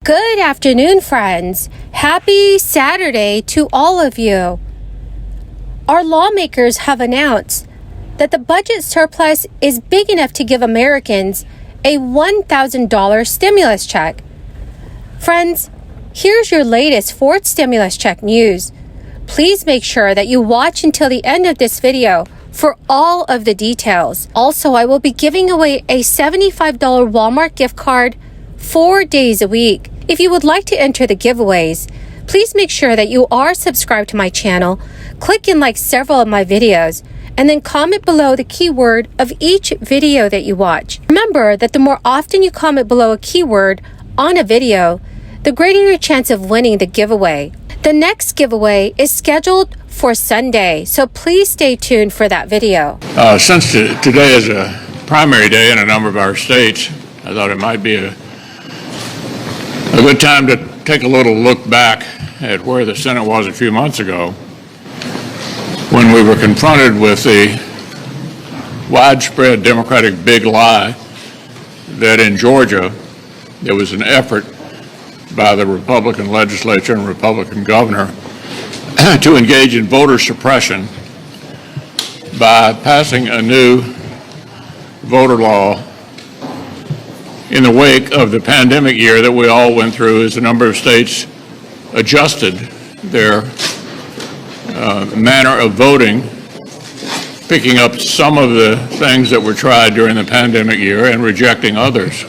Good afternoon, friends. Happy Saturday to all of you. Our lawmakers have announced that the budget surplus is big enough to give Americans a $1,000 stimulus check. Friends, here's your latest fourth stimulus check news. Please make sure that you watch until the end of this video for all of the details. Also, I will be giving away a $75 Walmart gift card 4 days a week. If you would like to enter the giveaways, please make sure that you are subscribed to my channel, click and like several of my videos, and then comment below the keyword of each video that you watch. Remember that the more often you comment below a keyword on a video, the greater your chance of winning the giveaway. The next giveaway is scheduled for Sunday, so please stay tuned for that video. Since today is a primary day in a number of our states, I thought it might be a good time to take a little look back at where the Senate was a few months ago when we were confronted with the widespread Democratic big lie that in Georgia there was an effort by the Republican legislature and Republican governor to engage in voter suppression by passing a new voter law in the wake of the pandemic year that we all went through as a number of states adjusted their manner of voting, picking up some of the things that were tried during the pandemic year and rejecting others.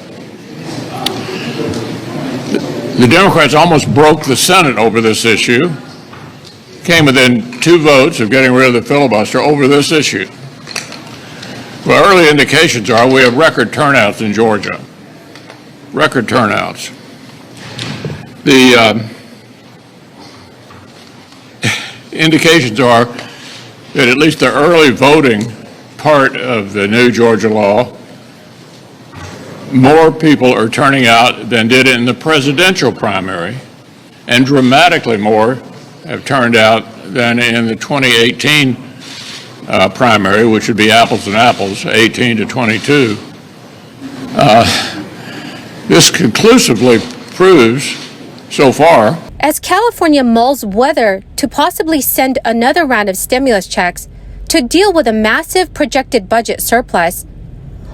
The Democrats almost broke the Senate over this issue, came within 2 votes of getting rid of the filibuster over this issue. Well, early indications are we have record turnouts in Georgia. Record turnouts. The indications are that at least the early voting part of the new Georgia law, more people are turning out than did in the presidential primary, and dramatically more have turned out than in the 2018 primary, which would be apples and apples, 18 to 22. This conclusively proves, so far, as California mulls whether to possibly send another round of stimulus checks to deal with a massive projected budget surplus,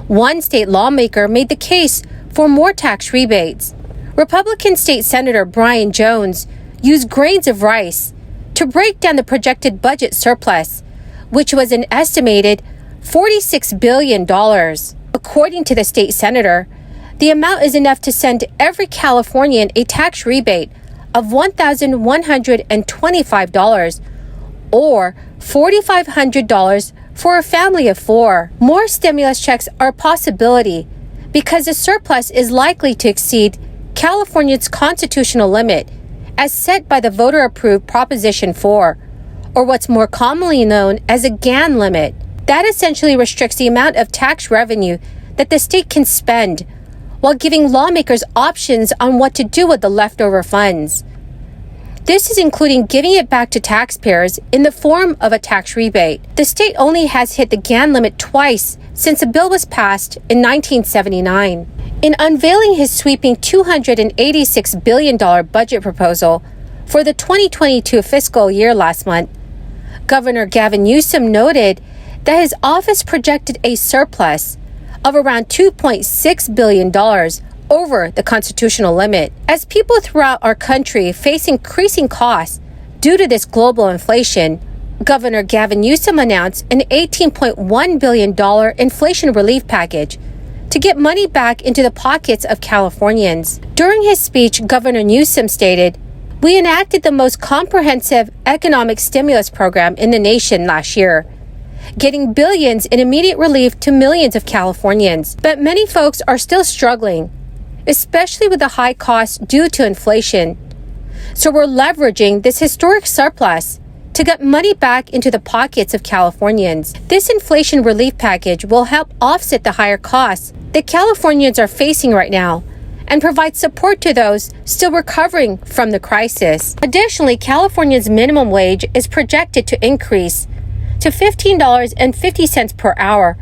one state lawmaker made the case for more tax rebates. Republican State Senator Brian Jones used grains of rice to break down the projected budget surplus, which was an estimated $46 billion. According to the state senator, the amount is enough to send every Californian a tax rebate of $1,125 or $4,500 for a family of 4. More stimulus checks are a possibility because the surplus is likely to exceed California's constitutional limit as set by the voter-approved Proposition 4, or what's more commonly known as a GAN limit. That essentially restricts the amount of tax revenue that the state can spend, while giving lawmakers options on what to do with the leftover funds. This is including giving it back to taxpayers in the form of a tax rebate. The state only has hit the GAN limit twice since the bill was passed in 1979. In unveiling his sweeping $286 billion budget proposal for the 2022 fiscal year last month, Governor Gavin Newsom noted that his office projected a surplus of around $2.6 billion over the constitutional limit. As people throughout our country face increasing costs due to this global inflation, Governor Gavin Newsom announced an $18.1 billion inflation relief package to get money back into the pockets of Californians. During his speech, Governor Newsom stated, "We enacted the most comprehensive economic stimulus program in the nation last year, getting billions in immediate relief to millions of Californians. But many folks are still struggling, especially with the high costs due to inflation. So we're leveraging this historic surplus to get money back into the pockets of Californians. This inflation relief package will help offset the higher costs that Californians are facing right now and provide support to those still recovering from the crisis." Additionally, California's minimum wage is projected to increase to $15.50 per hour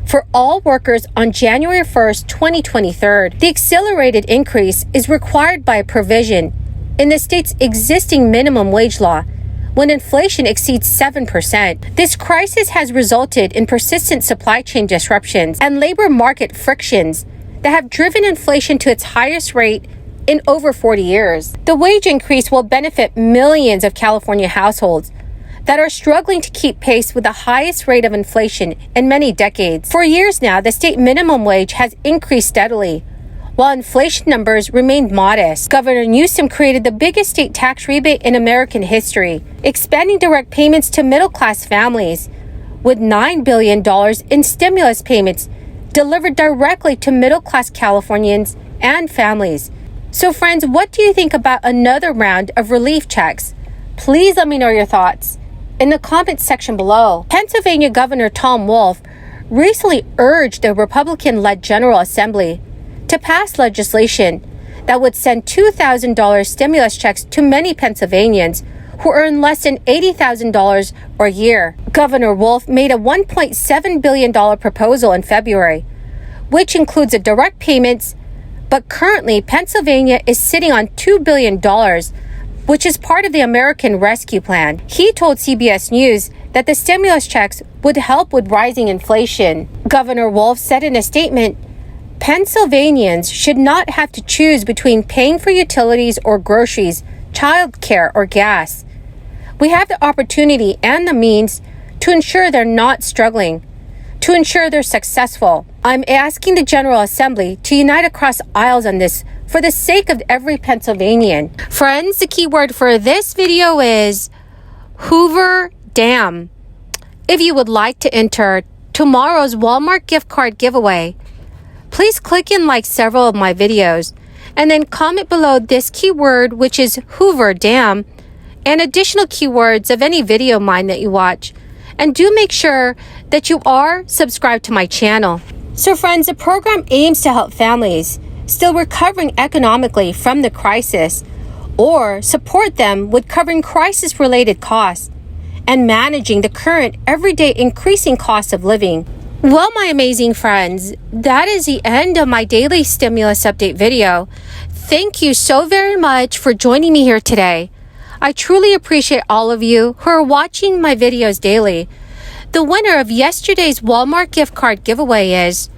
for all workers on January 1st, 2023. The accelerated increase is required by a provision in the state's existing minimum wage law when inflation exceeds 7%. This crisis has resulted in persistent supply chain disruptions and labor market frictions that have driven inflation to its highest rate in over 40 years. The wage increase will benefit millions of California households that are struggling to keep pace with the highest rate of inflation in many decades. For years now, the state minimum wage has increased steadily, while inflation numbers remained modest. Governor Newsom created the biggest state tax rebate in American history, expanding direct payments to middle-class families, with $9 billion in stimulus payments delivered directly to middle-class Californians and families. So friends, what do you think about another round of relief checks? Please let me know your thoughts in the comments section below. Pennsylvania Governor Tom Wolf recently urged the Republican-led General Assembly to pass legislation that would send $2,000 stimulus checks to many Pennsylvanians who earn less than $80,000 a year. Governor Wolf made a $1.7 billion proposal in February, which includes a direct payments, but currently Pennsylvania is sitting on $2 billion, which is part of the American Rescue Plan. He told CBS News that the stimulus checks would help with rising inflation. Governor Wolf said in a statement, Pennsylvanians should not have to choose between paying for utilities or groceries, childcare, or gas. We have the opportunity and the means to ensure they're not struggling, to ensure they're successful. I'm asking the General Assembly to unite across aisles on this for the sake of every Pennsylvanian. Friends, the keyword for this video is Hoover Dam. If you would like to enter tomorrow's Walmart gift card giveaway, please click and like several of my videos and then comment below this keyword, which is Hoover Dam, and additional keywords of any video of mine that you watch. And do make sure that you are subscribed to my channel. So friends, the program aims to help families still recovering economically from the crisis or support them with covering crisis-related costs and managing the current everyday increasing cost of living. Well, my amazing friends, that is the end of my daily stimulus update video. Thank you so very much for joining me here today. I truly appreciate all of you who are watching my videos daily. The winner of yesterday's Walmart gift card giveaway is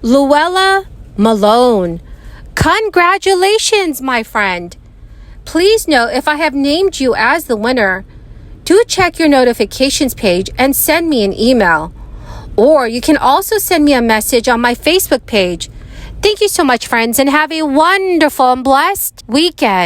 Luella Malone. Congratulations, my friend. Please note, if I have named you as the winner, do check your notifications page and send me an email. Or you can also send me a message on my Facebook page. Thank you so much, friends, and have a wonderful and blessed weekend.